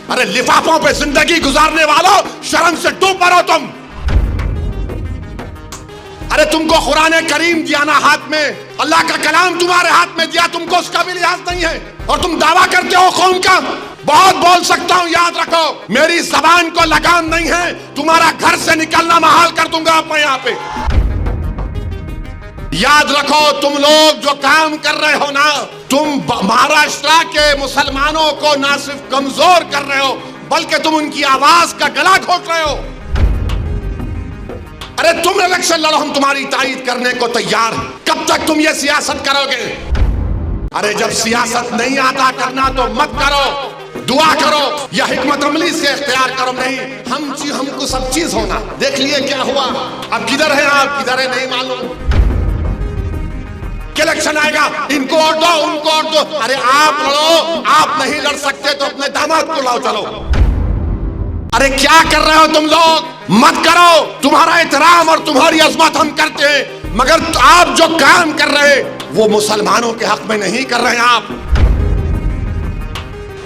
अरे लिफाफों पे जिंदगी गुजारने वालों, शर्म से डूब मरो तुम। अरे तुमको कुरान करीम दिया ना हाथ में, अल्लाह का कलाम तुम्हारे हाथ में दिया, तुमको उसका भी लिहाज नहीं है और तुम दावा करते हो कौम का। बहुत बोल सकता हूं, याद रखो मेरी जबान को लगाम नहीं है, तुम्हारा घर से निकलना महाल कर दूंगा मैं यहां पे। याद रखो तुम लोग जो काम कर रहे हो ना, तुम महाराष्ट्र के मुसलमानों को ना सिर्फ कमजोर कर रहे हो बल्कि तुम उनकी आवाज का गला घोट रहे हो। अरे तुम इलेक्शन लड़ो, हम तुम्हारी तायीद करने को तैयार हैं। कब तक तुम ये सियासत करोगे? अरे जब सियासत नहीं आता करना तो मत करो, दुआ करो या हिकमत अमली से इख्तियार करो। नहीं, हमको सब चीज होना। देख लिए क्या हुआ, अब किधर है आप, किधर है नहीं मालूम। इलेक्शन आएगा, इनको वोट दो, उनको वोट दो। अरे आप लड़ो, आप नहीं लड़ सकते तो अपने दामाद को लाओ, चलो। अरे क्या कर रहे हो तुम लोग? मत करो, तुम्हारा एहतराम और तुम्हारी अजमत हम करते हैं, मगर आप जो काम कर रहे हैं वो मुसलमानों के हक में नहीं कर रहे हैं आप।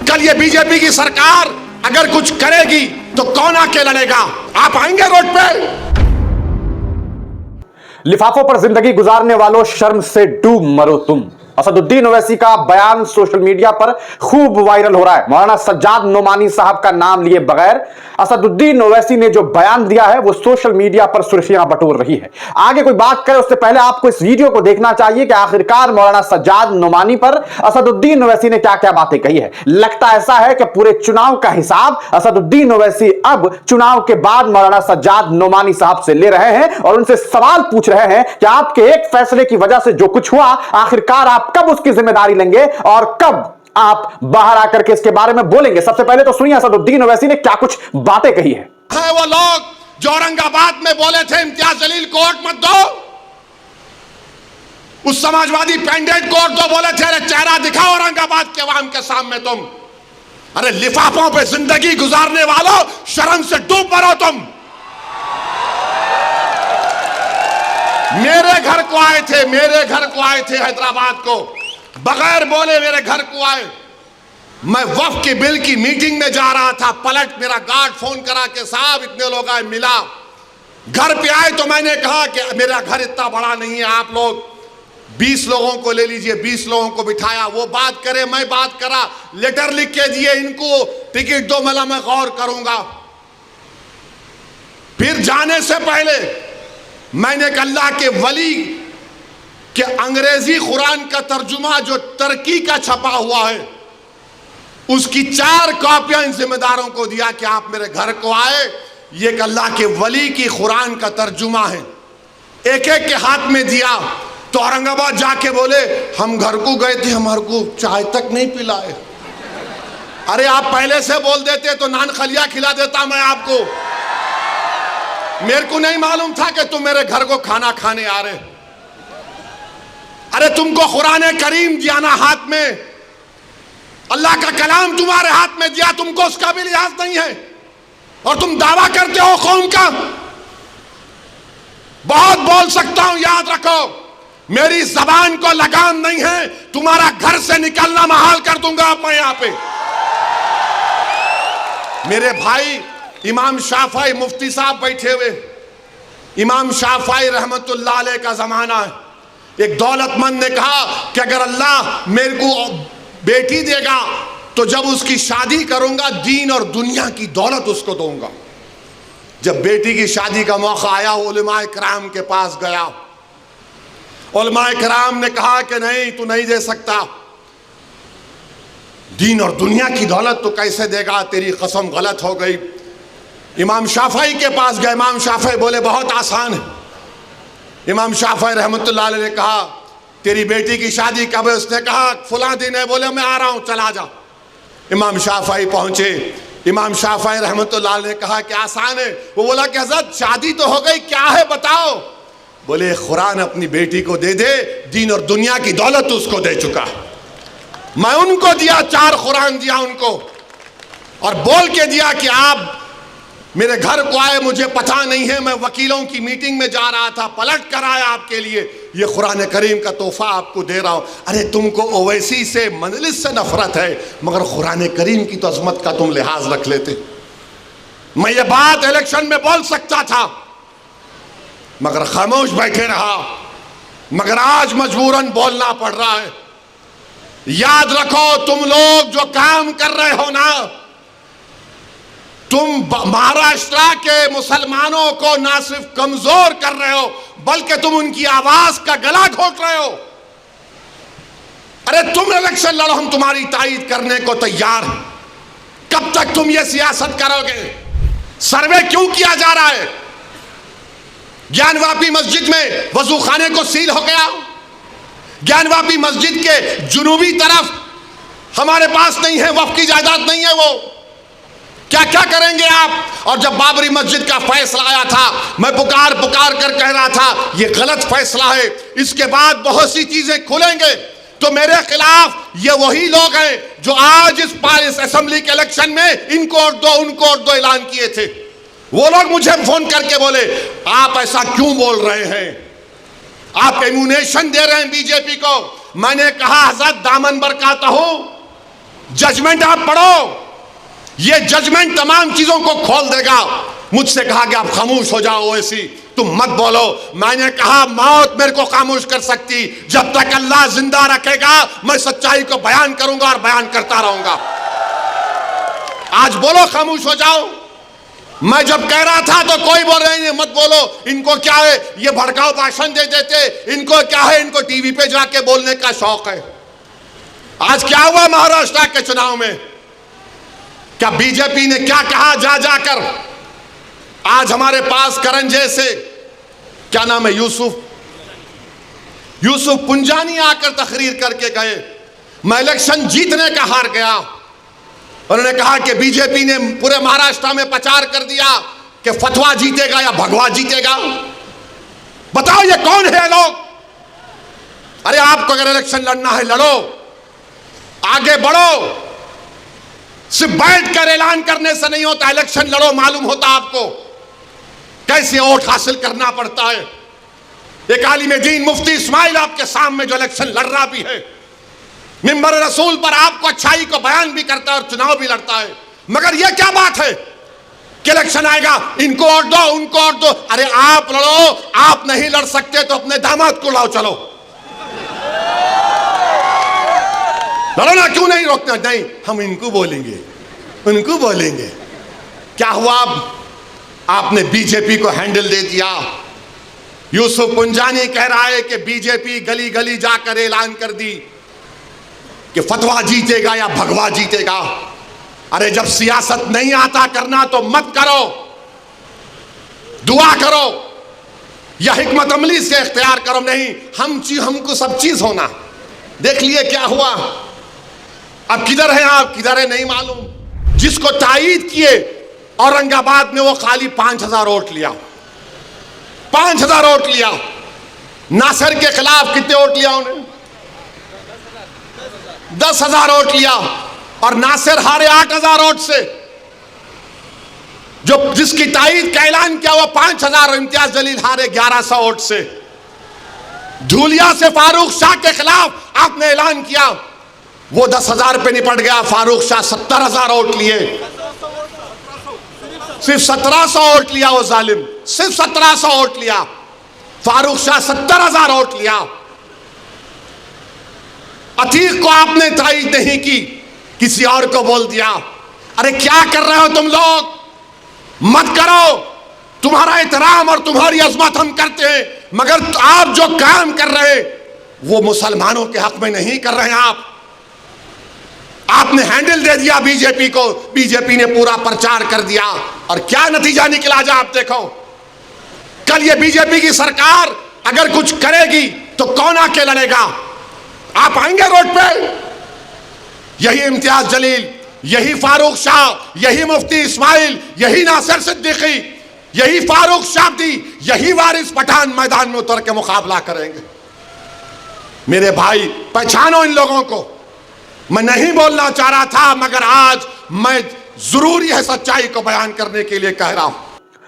कल ये बीजेपी की सरकार अगर कुछ करेगी तो कौन आके लड़ेगा? आप आएंगे रोड पे? लिफाफों पर जिंदगी गुजारने वालों, शर्म से डूब मरो तुम। असदुद्दीन ओवैसी का बयान सोशल मीडिया पर खूब वायरल हो रहा है। मौलाना सज्जाद नोमानी साहब का नाम लिए बगैर असदुद्दीन ओवैसी ने जो बयान दिया है वो सोशल मीडिया पर सुर्खियां बटोर रही है। आगे कोई बात करे उससे पहले आपको इस वीडियो को देखना चाहिए कि आखिरकार मौलाना सज्जाद नोमानी पर असदुद्दीन ओवैसी ने क्या क्या बातें कही है। लगता ऐसा है कि पूरे चुनाव का हिसाब असदुद्दीन ओवैसी अब चुनाव के बाद मौलाना सज्जाद नोमानी साहब से ले रहे हैं और उनसे सवाल पूछ रहे हैं कि आपके एक फैसले की वजह से जो कुछ हुआ, आखिरकार आप कब उसकी जिम्मेदारी लेंगे और कब आप बाहर आकर के इसके बारे में बोलेंगे। सबसे पहले तो सुनिए असदुद्दीन ओवैसी ने क्या कुछ बातें कही है। वो लोग जो औरंगाबाद में बोले थे इम्तियाज जलील को वोट मत दो, उस समाजवादी पैंडेट को वोट दो, बोले थे अरे चेहरा दिखाओ औरंगाबाद के अवाम के सामने तुम। अरे लिफाफों पे जिंदगी गुजारने वालों, शर्म से डूब मरो तुम। मेरे घर को आए थे, मेरे घर को आए थे हैदराबाद को, बगैर बोले मेरे घर को आए। मैं वक्फ के बिल की मीटिंग में जा रहा था, पलट मेरा गार्ड फोन करा के साहब इतने लोग आए, मिला। घर पे आए तो मैंने कहा कि मेरा घर इतना बड़ा नहीं है, आप लोग 20 लोगों को ले लीजिए। 20 लोगों को बिठाया, वो बात करे, मैं बात करा, लेटर लिख के दिए, इनको टिकट दो, मला मैं गौर करूंगा। फिर जाने से पहले मैंने एक अल्लाह के वली के अंग्रेजी कुरान का तर्जुमा जो तुर्की का छपा हुआ है उसकी 4 कॉपियां इन जिम्मेदारों को दिया कि आप मेरे घर को आए, ये एक अल्लाह के वली की कुरान का तर्जुमा है। एक एक के हाथ में दिया तो औरंगाबाद जाके बोले हम घर को गए थे, हमारे को चाय तक नहीं पिलाए। अरे आप पहले से बोल देते तो नान खलिया खिला देता मैं आपको। मेरे को नहीं मालूम था कि तुम मेरे घर को खाना खाने आ रहे। अरे तुमको कुरान करीम दिया ना हाथ में, अल्लाह का कलाम तुम्हारे हाथ में दिया, तुमको उसका भी लिहाज नहीं है और तुम दावा करते हो कौम का। बहुत बोल सकता हूं, याद रखो मेरी जबान को लगाम नहीं है, तुम्हारा घर से निकलना महाल कर दूंगा मैं यहां पे। मेरे भाई इमाम शाफई मुफ्ती साहब बैठे हुए, इमाम शाफई रहमतुल्लाह अलैह का जमाना है। एक दौलतमंद ने कहा कि अगर अल्लाह मेरे को बेटी देगा तो जब उसकी शादी करूंगा दीन और दुनिया की दौलत उसको दूंगा। जब बेटी की शादी का मौका आया उलमाए किराम के पास गया, उलमाए किराम ने कहा कि नहीं तू नहीं दे सकता, दीन और दुनिया की दौलत तो कैसे देगा, तेरी कसम गलत हो गई। इमाम शाफई के पास गए, इमाम शाफई बोले बहुत आसान है। इमाम शाफई रहमतुल्लाह अलैह ने कहा तेरी बेटी की शादी कब है? उसने कहा फलां दिन है। बोले मैं आ रहा हूं, चला जा। इमाम शाफई पहुंचे, इमाम शाफई रहमतुल्लाह अलैह ने कहा कि आसान है। वो बोला कि हज़रत शादी तो हो गई, क्या है बताओ। बोले कुरान अपनी बेटी को दे दे, दीन और दुनिया की दौलत उसको दे चुका। मैं उनको दिया, 4 कुरान दिया उनको और बोल के दिया कि आप मेरे घर को आए, मुझे पता नहीं है, मैं वकीलों की मीटिंग में जा रहा था, पलट कर आया आपके लिए। ये कुरान करीम का तोहफा आपको दे रहा हूं। अरे तुमको ओवैसी से मजलिस से नफरत है, मगर कुरान करीम की तो अजमत का तुम लिहाज रख लेते। मैं ये बात इलेक्शन में बोल सकता था मगर खामोश बैठे रहा, मगर आज मजबूरन बोलना पड़ रहा है। याद रखो, तुम लोग जो काम कर रहे हो ना, तुम महाराष्ट्र के मुसलमानों को ना सिर्फ कमजोर कर रहे हो बल्कि तुम उनकी आवाज का गला घोट रहे हो। अरे तुम इलेक्शन लड़ो, हम तुम्हारी तायीद करने को तैयार हैं। कब तक तुम ये सियासत करोगे? सर्वे क्यों किया जा रहा है? ज्ञानवापी मस्जिद में वजू खाने को सील हो गया। ज्ञानवापी मस्जिद के जुनूबी तरफ हमारे पास नहीं है, वक्फ की जायदाद नहीं है, वो क्या क्या करेंगे आप? और जब बाबरी मस्जिद का फैसला आया था, मैं पुकार पुकार कर कह रहा था ये गलत फैसला है, इसके बाद बहुत सी चीजें खुलेंगे। तो मेरे खिलाफ ये वही लोग हैं जो आज इस असेंबली के इलेक्शन में इनको वोट दो उनको वोट दो ऐलान किए थे। वो लोग मुझे फोन करके बोले आप ऐसा क्यों बोल रहे हैं, आप इम्यूनेशन दे रहे हैं बीजेपी को। मैंने कहा हजरत दामन बरकाता हूं, जजमेंट आप पढ़ो, ये जजमेंट तमाम चीजों को खोल देगा। मुझसे कहा कि आप खामोश हो जाओ, ऐसी तुम मत बोलो। मैंने कहा मौत मेरे को खामोश कर सकती, जब तक अल्लाह जिंदा रखेगा मैं सच्चाई को बयान करूंगा और बयान करता रहूंगा। आज बोलो खामोश हो जाओ। मैं जब कह रहा था तो कोई बोल रहे हैं मत बोलो, इनको क्या है, ये भड़काऊ भाषण दे देते, इनको क्या है, इनको टीवी पे जाके बोलने का शौक है। आज क्या हुआ महाराष्ट्र के चुनाव में? क्या बीजेपी ने क्या कहा जा जाकर? आज हमारे पास करण जैसे, क्या नाम है, यूसुफ पुंजानी आकर तकरीर करके गए, मैं इलेक्शन जीतने का हार गया। उन्होंने कहा कि बीजेपी ने पूरे महाराष्ट्र में प्रचार कर दिया कि फतवा जीतेगा या भगवा जीतेगा। बताओ ये कौन है लोग? अरे आपको अगर इलेक्शन लड़ना है लड़ो, आगे बढ़ो, सिर्फ बैठ कर ऐलान करने से नहीं होता। इलेक्शन लड़ो, मालूम होता आपको कैसे वोट हासिल करना पड़ता है। एक आलिम दीन मुफ्ती इस्माइल आपके सामने जो इलेक्शन लड़ रहा भी है, मिंबर रसूल पर आपको अच्छाई को बयान भी करता है और चुनाव भी लड़ता है, मगर यह क्या बात है कि इलेक्शन आएगा इनको वोट दो उनको वोट दो। अरे आप लड़ो, आप नहीं लड़ सकते तो अपने दामाद को लाओ, चलो लड़ो ना, क्यों नहीं रोकना? नहीं, हम इनको बोलेंगे उनको बोलेंगे। क्या हुआ? आपने बीजेपी को हैंडल दे दिया। यूसुफ पुंजानी कह रहा है कि बीजेपी गली गली जाकर ऐलान कर दी कि फतवा जीतेगा या भगवा जीतेगा। अरे जब सियासत नहीं आता करना तो मत करो, दुआ करो या हिकमत अमली से इख्तियार करो। नहीं, हमको सब चीज होना। देख लिए क्या हुआ? अब किधर है आप, किधर है नहीं मालूम। जिसको तायीद किए औरंगाबाद में वो खाली 5000 वोट लिया, 5000 वोट लिया। नासिर के खिलाफ कितने वोट लिया उन्हें? 10,000 वोट लिया। और नासिर हारे 8,000 वोट से। जो जिसकी तायीद का ऐलान किया वो 5,000 और इम्तियाज जलील हारे 1100 वोट से। धूलिया से फारूक शाह के खिलाफ आपने ऐलान किया, वो 10,000 पे निपट गया। फारूक शाह 70,000 वोट लिए, सिर्फ 1700 वोट लिया वो जालिम, सिर्फ 1700 वोट लिया। फारूक शाह 70,000 वोट लिया। अतीक को आपने तायीद नहीं की, किसी और को बोल दिया। अरे क्या कर रहे हो तुम लोग? मत करो। तुम्हारा एहतराम और तुम्हारी अजमत हम करते हैं, मगर आप जो काम कर रहे वो मुसलमानों के हक में नहीं कर रहे हैं। आपने हैंडल दे दिया बीजेपी को, बीजेपी ने पूरा प्रचार कर दिया और क्या नतीजा निकला जा आप देखो। कल ये बीजेपी की सरकार अगर कुछ करेगी तो कौन आके लड़ेगा? आप आएंगे रोड पे? यही इम्तियाज जलील, यही फारूक शाह, यही मुफ्ती इस्माइल, यही नासिर सिद्दीकी, यही फारूक शाब्दी, यही वारिस पठान मैदान में उतर के मुकाबला करेंगे। मेरे भाई पहचानो इन लोगों को। मैं नहीं बोलना चाह रहा था, मगर आज मैं जरूरी है सच्चाई को बयान करने के लिए कह रहा हूं।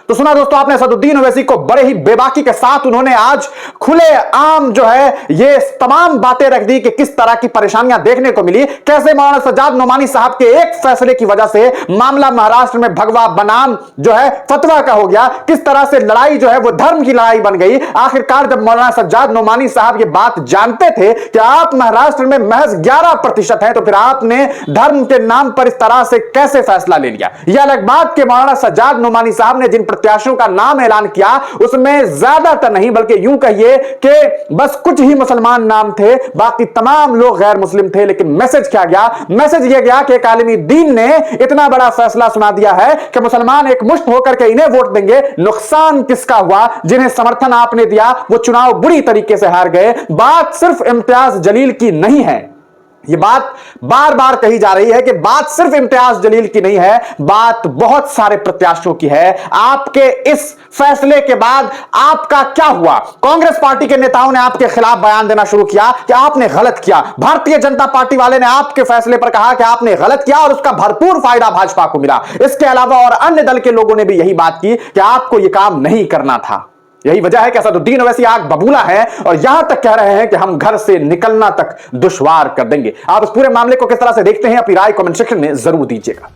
तो सुना दोस्तों आपने असदुद्दीन ओवैसी को, बड़े ही बेबाकी के साथ उन्होंने आज खुले आम जो है ये तमाम बातें रख दी कि किस तरह की परेशानियां देखने को मिली, कैसे मौलाना सज्जाद नोमानी साहब के एक फैसले की वजह से मामला महाराष्ट्र में भगवा बनाम जो है फतवा का हो गया, किस तरह से लड़ाई जो है वो धर्म की लड़ाई बन गई। आखिरकार जब मौलाना सज्जाद नोमानी साहब ये बात जानते थे कि आप महाराष्ट्र में महज 11% हैं, तो फिर आपने धर्म के नाम पर इस तरह से कैसे फैसला ले लिया। यह अलग बात कि मौलाना सज्जाद नोमानी साहब ने जिन प्रत्याशियों का नाम ऐलान किया उसमें ज्यादातर नहीं बल्कि यूं कहिए कि बस कुछ ही मुसलमान नाम थे, बाकी तमाम लोग गैर मुस्लिम थे। लेकिन मैसेज क्या गया? मैसेज यह गया कि एक आलिमी दीन ने इतना बड़ा फैसला सुना दिया है कि मुसलमान एक मुश्त होकर के इन्हें वोट देंगे। नुकसान किसका हुआ? जिन्हें समर्थन आपने दिया वो चुनाव बुरी तरीके से हार गए। बात सिर्फ इम्तियाज जलील की नहीं है, ये बात बार बार कही जा रही है कि बात सिर्फ इम्तियाज जलील की नहीं है, बात बहुत सारे प्रत्याशियों की है। आपके इस फैसले के बाद आपका क्या हुआ? कांग्रेस पार्टी के नेताओं ने आपके खिलाफ बयान देना शुरू किया कि आपने गलत किया। भारतीय जनता पार्टी वाले ने आपके फैसले पर कहा कि आपने गलत किया और उसका भरपूर फायदा भाजपा को मिला। इसके अलावा और अन्य दल के लोगों ने भी यही बात की कि आपको यह काम नहीं करना था। यही वजह है कि असदुद्दीन ओवैसी आग बबूला है और यहां तक कह रहे हैं कि हम घर से निकलना तक दुश्वार कर देंगे। आप इस पूरे मामले को किस तरह से देखते हैं? अपनी राय कमेंट सेक्शन में जरूर दीजिएगा।